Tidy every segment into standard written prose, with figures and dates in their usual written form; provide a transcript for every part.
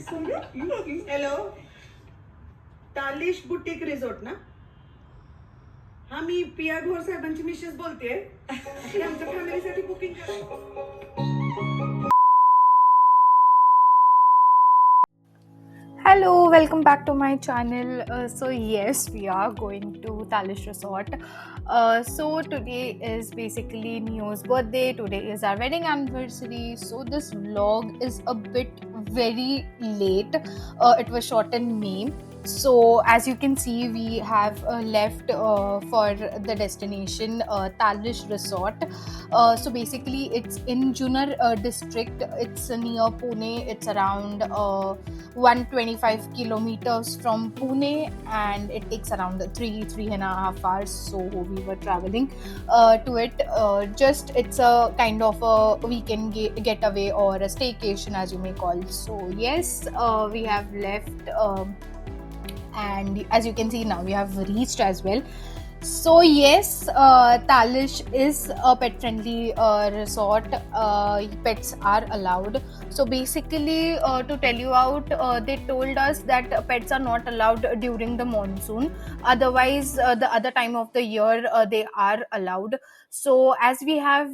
Hello, Talish boutique resort ना? हा, मी पिया घोर साहेबांची मिसेस बोलतेय. आमच्या फॅमिलीसाठी बुकिंग करा. Hello, welcome back to my channel. So yes, we are going to Talish Resort. So today is basically Neo's birthday. Today is our wedding anniversary. So this vlog is a bit very late. It was shot in May. So as you can see, we have left for the destination Talish Resort. So basically, it's in Junar district. It's near Pune. It's around 125 kilometers from Pune, and it takes around three and a half hours. So we were traveling to it. Just it's a kind of a weekend getaway or a staycation, as you may call. So yes, we have left. And as you can see now, we have reached as well. So yes, Talish is a pet-friendly resort. Pets are allowed. So basically, to tell you out, they told us that pets are not allowed during the monsoon. Otherwise, the other time of the year, they are allowed. So as we have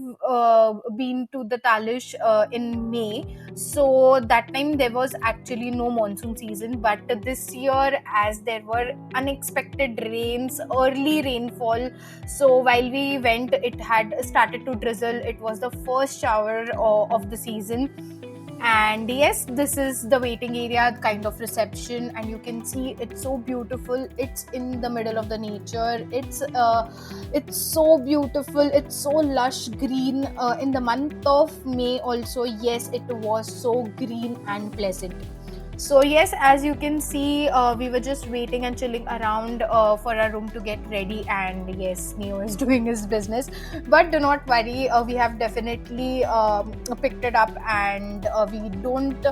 been to the Talish in May, so that time there was actually no monsoon season. But this year, as there were unexpected rains, early rainfall, so while we went, it had started to drizzle. It was the first shower of the season. And yes, this is the waiting area, kind of reception, and you can see it's so beautiful. It's in the middle of the nature. It's so beautiful. It's so lush green. In the month of May also, yes, it was so green and pleasant. So yes, as you can see, we were just waiting and chilling around for our room to get ready, and yes, Neo is doing his business. But do not worry, we have definitely picked it up, and we don't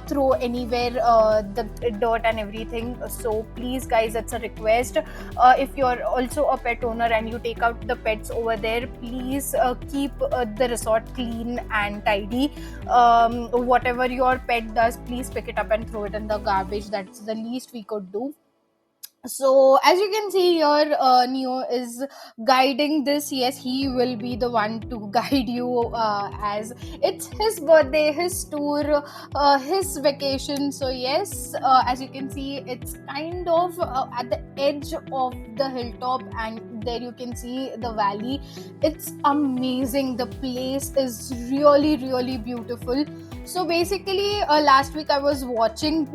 throw anywhere the dirt and everything. So please, guys, it's a request. If you're also a pet owner and you take out the pets over there, please keep the resort clean and tidy. Whatever your pet does, please pick it up and throw it in the garbage. That's the least we could do. So as you can see here, Neo is guiding this. Yes, he will be the one to guide you, as it's his birthday, his tour, his vacation. So yes, as you can see, it's kind of at the edge of the hilltop, and there you can see the valley. It's amazing. The place is really really beautiful. So basically, last week I was watching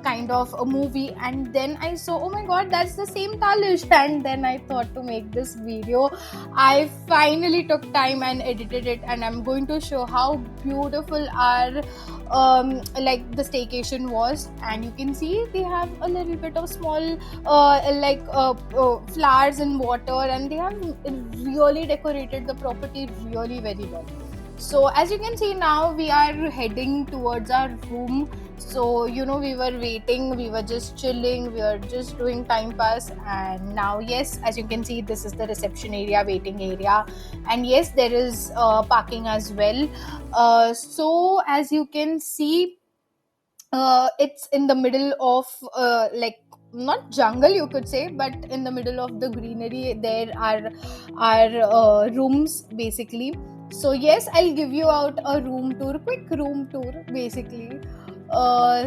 kind of a movie, and then I saw, oh my god, that's the same Talish. And then I thought to make this video. I finally took time and edited it, and I'm going to show how beautiful our like the staycation was. And you can see they have a little bit of small flowers and water, and they have really decorated the property really very well. So as you can see now, we are heading towards our room. So we were waiting, we were just chilling, we were just doing time pass. And now, yes, as you can see, this is the reception area, waiting area. And yes, there is parking as well. So as you can see, it's in the middle of like, not jungle you could say, but in the middle of the greenery. There are rooms basically. So yes, I'll give you out a room tour, quick room tour basically.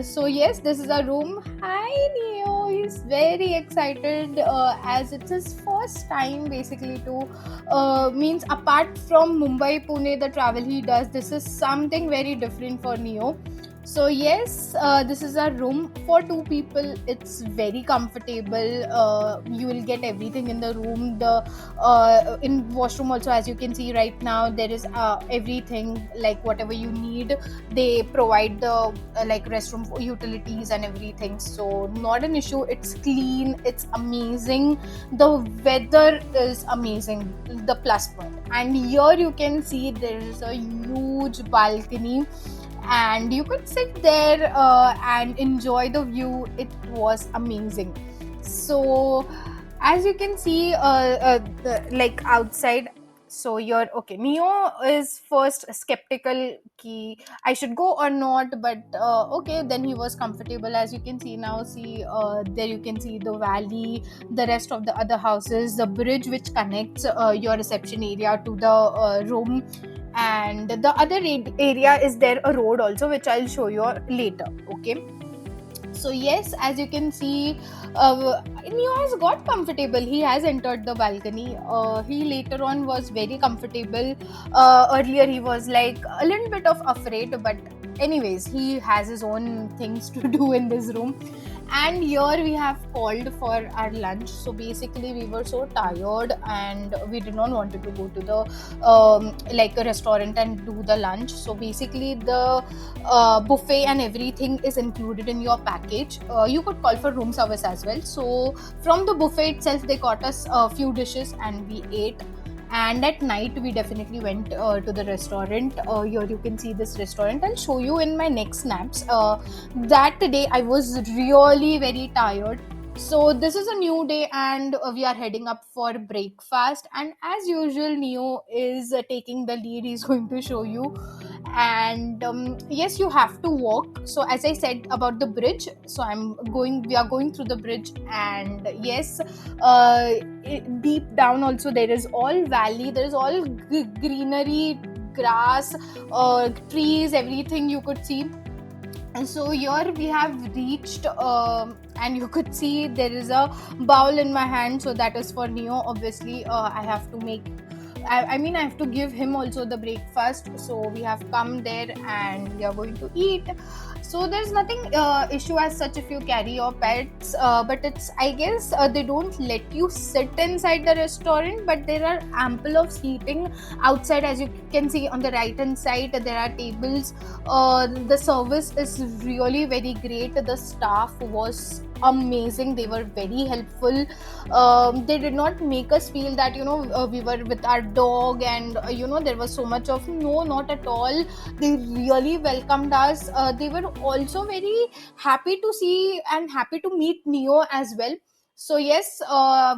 So yes, this is a room. Hi Neo, he's very excited, as it's his first time basically to means apart from Mumbai Pune, the travel he does, this is something very different for Neo. So yes, this is a room for two people. It's very comfortable. You will get everything in the room. The in washroom also, as you can see right now, there is everything like whatever you need. They provide the like restroom utilities and everything. So not an issue. It's clean. It's amazing. The weather is amazing. The plus point. And here you can see there is a huge balcony, and you could sit there and enjoy the view. It was amazing. So as you can see, like outside, So you're okay. Neo is first skeptical ki I should go or not, but okay, then he was comfortable. As you can see now, see there you can see the valley, the rest of the other houses, the bridge which connects your reception area to the room, and the other area is there a road also, which I'll show you later. Okay, so yes, as you can see, Neo has got comfortable. He has entered the balcony. He later on was very comfortable. Earlier he was like a little bit of afraid, but anyways, he has his own things to do in this room. And here we have called for our lunch. So basically we were so tired and we did not wanted to go to the like a restaurant and do the lunch. So basically the buffet and everything is included in your package. You could call for room service as well. So from the buffet itself they got us a few dishes and we ate. And at night we definitely went to the restaurant. Here you can see this restaurant. I'll show you in my next snaps. That day I was really very tired. So this is a new day and we are heading up for breakfast, and as usual Neo is taking the lead. He's going to show you. And yes, you have to walk. So as I said about the bridge, so we are going through the bridge. And yes, deep down also there is all valley, there is all greenery, grass, trees, everything you could see. And so here we have reached, and you could see there is a bowl in my hand. So that is for Neo. Obviously, I have to make. I mean, I have to give him also the breakfast. So we have come there and we are going to eat. So there's nothing issue as such if you carry your pets, but it's, I guess, they don't let you sit inside the restaurant, but there are ample of seating outside. As you can see on the right hand side, there are tables. The service is really very great. The staff was amazing. They were very helpful. They did not make us feel that we were with our dog and there was so much of, no, not at all. They really welcomed us. They were also very happy to see and happy to meet Neo as well. So yes,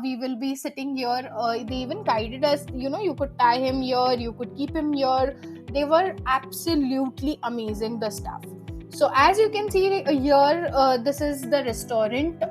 we will be sitting here. They even guided us. You could tie him here, you could keep him here. They were absolutely amazing, the staff. So as you can see here, this is the restaurant.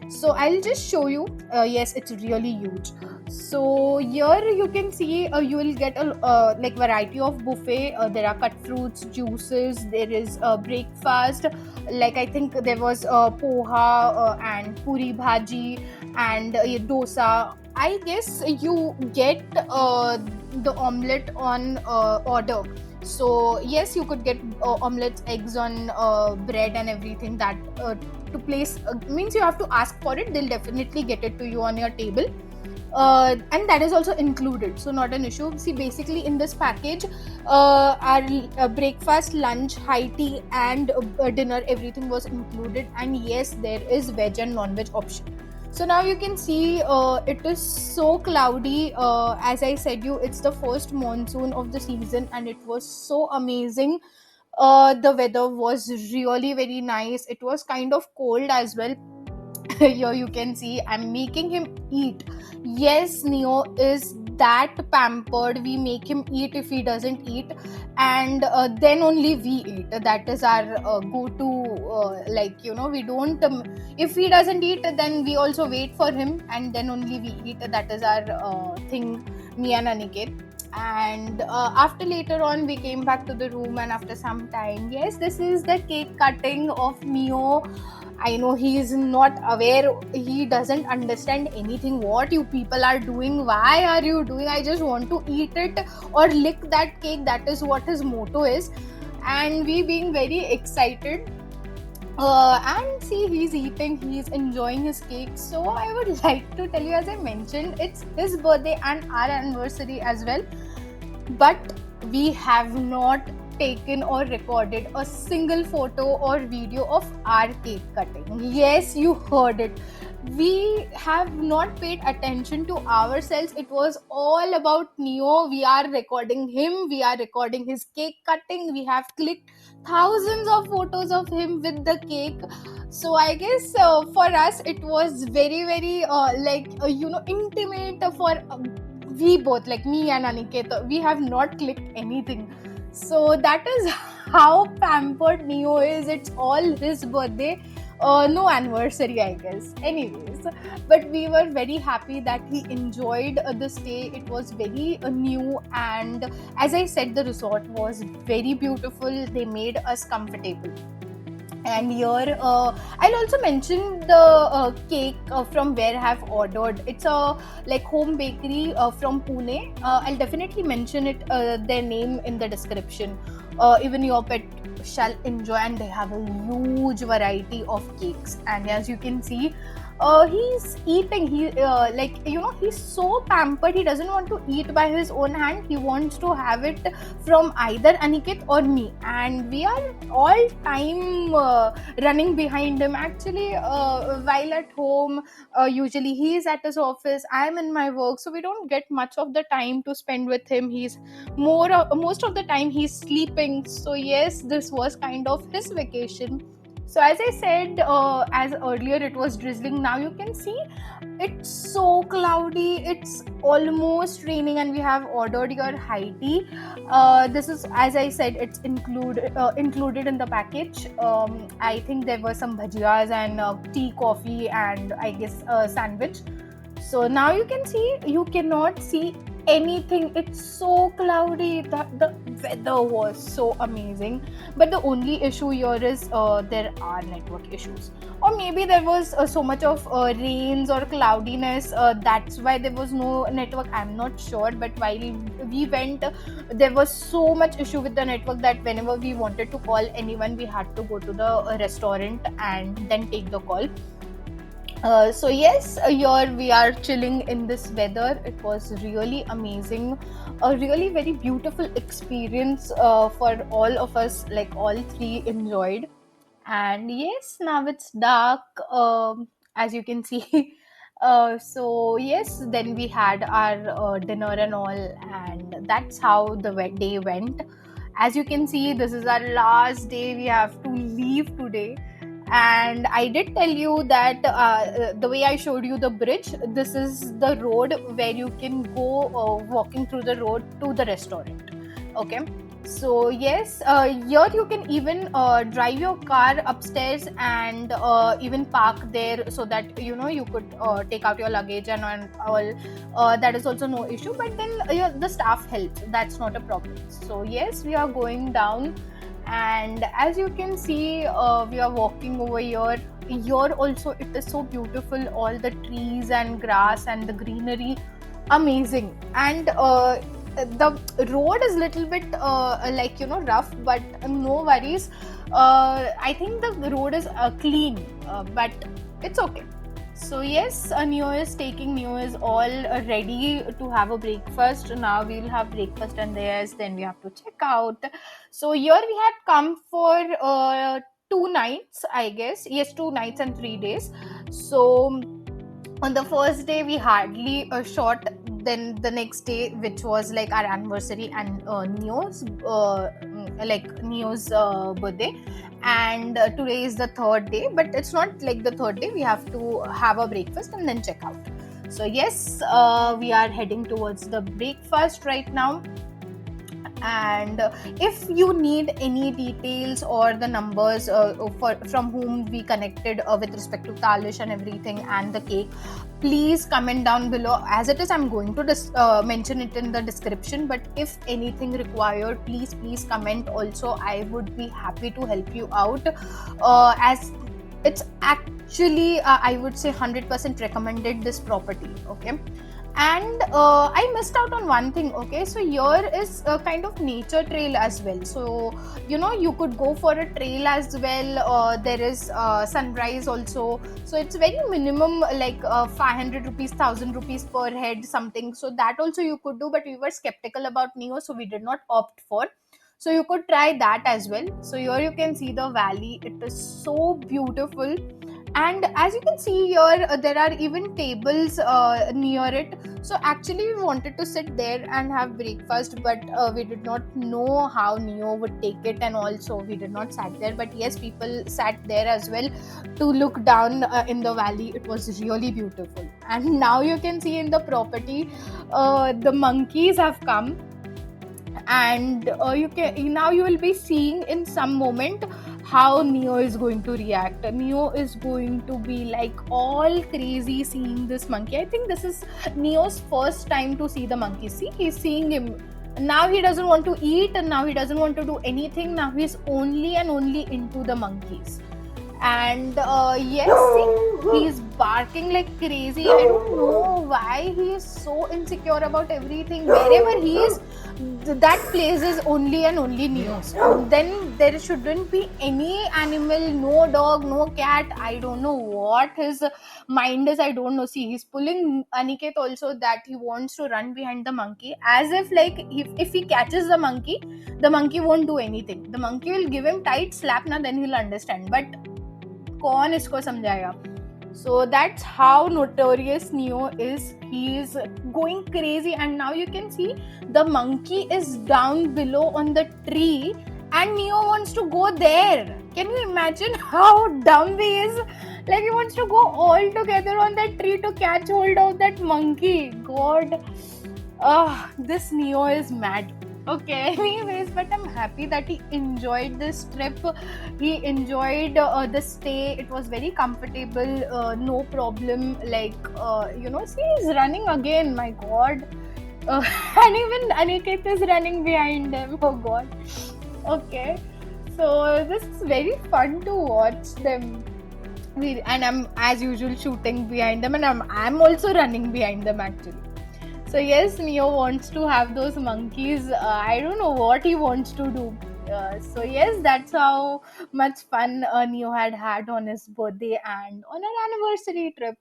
So I'll just show you. Yes, it's really huge. So here you can see, you will get a like variety of buffet. There are cut fruits, juices, there is breakfast. Like I think there was poha and puri bhaji and dosa. I guess you get the omelette on order. So yes, you could get omelets, eggs on bread and everything. That to place means you have to ask for it. They'll definitely get it to you on your table. And that is also included, so not an issue. See, basically in this package, our breakfast, lunch, high tea and dinner, everything was included. And yes, there is veg and non-veg option. So now you can see, it is so cloudy. As I said you, it's the first monsoon of the season and it was so amazing. The weather was really very nice. It was kind of cold as well. Here you can see I'm making him eat. Yes, Neo is that pampered. We make him eat if he doesn't eat, and then only we eat. That is our go-to. We don't. If he doesn't eat, then we also wait for him, and then only we eat. That is our thing, me and Aniket. And after later on, we came back to the room, and after some time, yes, this is the cake cutting of Neo. I know he is not aware, he doesn't understand anything. What you people are doing? Why are you doing? I just want to eat it or lick that cake. That is what his motto is. And we being very excited. And see, he's eating, he's enjoying his cake. So I would like to tell you, as I mentioned, it's his birthday and our anniversary as well. But we have not taken or recorded a single photo or video of our cake cutting. Yes, you heard it. We have not paid attention to ourselves. It was all about Neo. We are recording him, we are recording his cake cutting. We have clicked thousands of photos of him with the cake. So I guess for us it was very very intimate. For we both, like me and Aniket, we have not clicked anything. So that is how pampered Neo is. It's all his birthday, no anniversary, I guess. Anyways, but we were very happy that he enjoyed the stay. It was very new, and as I said, the resort was very beautiful. They made us comfortable. And here, I'll also mention the cake from where I have ordered. It's a like home bakery from Pune. I'll definitely mention it, their name in the description. Even your pet shall enjoy, and they have a huge variety of cakes. And as you can see, he's eating. He like he's so pampered. He doesn't want to eat by his own hand. He wants to have it from either Aniket or me, and we are all time running behind him. Actually, while at home, usually he is at his office, I am in my work, so we don't get much of the time to spend with him. He's most of the time he's sleeping. So yes, this was kind of his vacation. So as I said, as earlier it was drizzling. Now you can see it's so cloudy. It's almost raining, and we have ordered your high tea. This is, as I said, it's included in the package. I think there were some bhajiyas and tea, coffee, and I guess a sandwich. So now you can see, you cannot see anything. It's so cloudy. That the weather was so amazing, but the only issue here is there are network issues, or maybe there was so much of rains or cloudiness. That's why there was no network. I'm not sure, but while we went, there was so much issue with the network that whenever we wanted to call anyone, we had to go to the restaurant and then take the call. So yes, here we are chilling in this weather. It was really amazing, a really very beautiful experience for all of us. Like all three enjoyed. And yes, now it's dark, as you can see. So yes, then we had our dinner and all, and that's how the day went. As you can see, this is our last day. We have to leave today. And I did tell you that the way I showed you the bridge, this is the road where you can go walking through the road to the restaurant. Okay. So yes, here you can even drive your car upstairs and even park there, so that you could take out your luggage and all. That is also no issue. But then the staff helps. That's not a problem. So yes, we are going down, and as you can see, we are walking over here. Here also, it is so beautiful. All the trees and grass and the greenery, amazing. And the road is little bit rough, but no worries. I think the road is clean, but it's okay. So yes, Neo is all ready to have a breakfast. Now we'll have breakfast, and then we have to check out. So here we had come for 2 nights, I guess. Yes, 2 nights and 3 days. So on the first day we hardly shot. Then the next day, which was like our anniversary and Neo's birthday, and today is the third day, but it's not like the third day. We have to have a breakfast and then check out. So yes, we are heading towards the breakfast right now. And if you need any details or the numbers from whom we connected with respect to Talish and everything and the cake, please comment down below. As it is, I'm going to mention it in the description, but if anything required, please comment also. I would be happy to help you out, as it's actually I would say 100% recommended, this property. Okay. And I missed out on one thing. Okay, so here is a kind of nature trail as well. So you could go for a trail as well. There is sunrise also. So it's very minimum, like 500 rupees, 1000 rupees per head something. So that also you could do, but we were skeptical about Neo, so we did not opt for. So you could try that as well. So here you can see the valley. It is so beautiful. And as you can see here, there are even tables near it. So actually we wanted to sit there and have breakfast, but we did not know how Neo would take it, and also we did not sat there. But yes, people sat there as well to look down in the valley. It was really beautiful. And now you can see in the property, the monkeys have come, and you will be seeing in some moment how Neo is going to react. Neo is going to be like all crazy seeing this monkey. I think this is Neo's first time to see the monkey. See, he's seeing him. Now he doesn't want to eat, and now he doesn't want to do anything. Now he's only and only into the monkeys. And yes, see, he's barking like crazy. I don't know why he is so insecure about everything. Wherever he is, that place is only and only Neo's. Then there shouldn't be any animal, no dog, no cat. I don't know what his mind is. I don't know. See, he's pulling Aniket also, that he wants to run behind the monkey, as if like if he catches the monkey won't do anything. The monkey will give him tight slap, now then he'll understand. But कौन इसको समझाएगा? So that's how notorious Neo is. He is going crazy, and now you can see the monkey is down below on the tree, and Neo wants to go there. Can you imagine how dumb he is? Like, he wants to go all together on that tree to catch hold of that monkey. God, this Neo is mad. Okay, anyways, but I'm happy that he enjoyed this trip. He enjoyed the stay. It was very comfortable, no problem. Like, see, he's running again. My God. And even Aniket is running behind him. Oh God. Okay, so this is very fun to watch them. And I'm, as usual, shooting behind them, and I'm also running behind them actually. So yes, Neo wants to have those monkeys. I don't know what he wants to do. So yes, that's how much fun Neo had on his birthday and on an anniversary trip.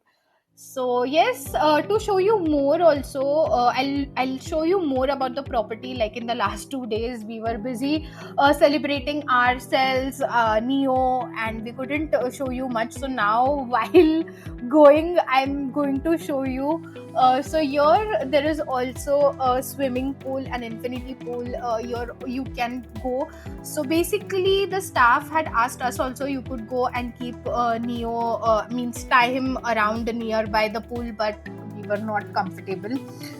So yes, to show you more also, I'll show you more about the property. Like, in the last 2 days, we were busy celebrating ourselves, Neo, and we couldn't show you much. So now, while going, I'm going to show you. So here there is also a swimming pool, an infinity pool. Here you can go. So basically, the staff had asked us also, you could go and keep Neo, means tie him around nearby the pool, but we were not comfortable.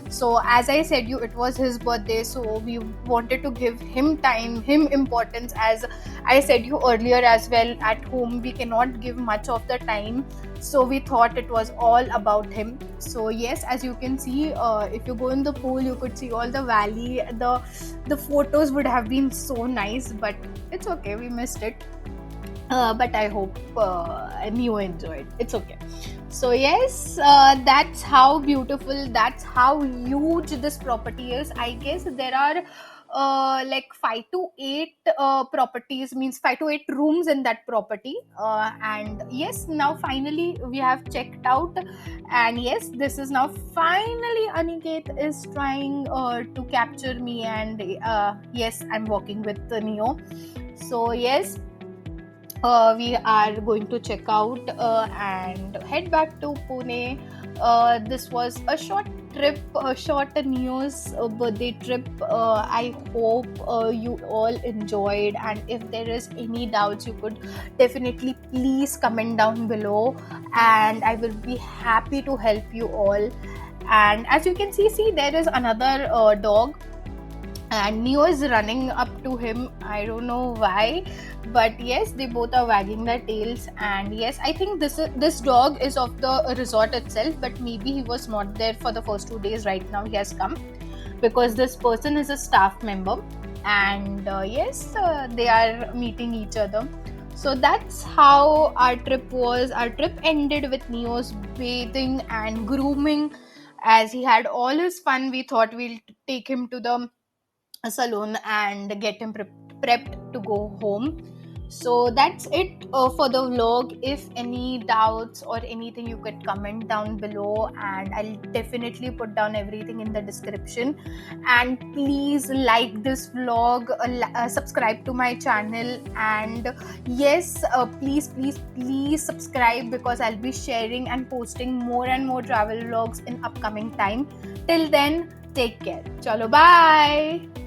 So as I said you, it was his birthday, so we wanted to give him time, him importance. As I said you earlier as well, at home we cannot give much of the time, so we thought it was all about him. So yes, as you can see, if you go in the pool, you could see all the valley. The photos would have been so nice, but it's okay, we missed it. But I hope Neo enjoyed. It's okay. So yes, that's how beautiful, that's how huge this property is. I guess there are like 5 to 8 properties, means 5 to 8 rooms in that property. And yes, now finally we have checked out, and yes, this is now finally Aniket is trying to capture me, and yes, I'm walking with Neo. So yes, we are going to check out and head back to Pune. This was a short trip, a short news birthday trip. I hope you all enjoyed, and if there is any doubts, you could definitely please comment down below, and I will be happy to help you all. And as you can see, there is another dog, and Neo is running up to him. I don't know why, but yes, they both are wagging their tails. And yes, I think this dog is of the resort itself, but maybe he was not there for the first 2 days. Right now, he has come because this person is a staff member, and yes, they are meeting each other. So that's how our trip was. Our trip ended with Neo's bathing and grooming. As he had all his fun, we thought we'll take him to the salon and get him prepped to go home. So that's it for the vlog. If any doubts or anything, you could comment down below, and I'll definitely put down everything in the description. And please like this vlog, subscribe to my channel, and yes, please subscribe, because I'll be sharing and posting more and more travel vlogs in upcoming time. Till then, take care. Chalo, bye.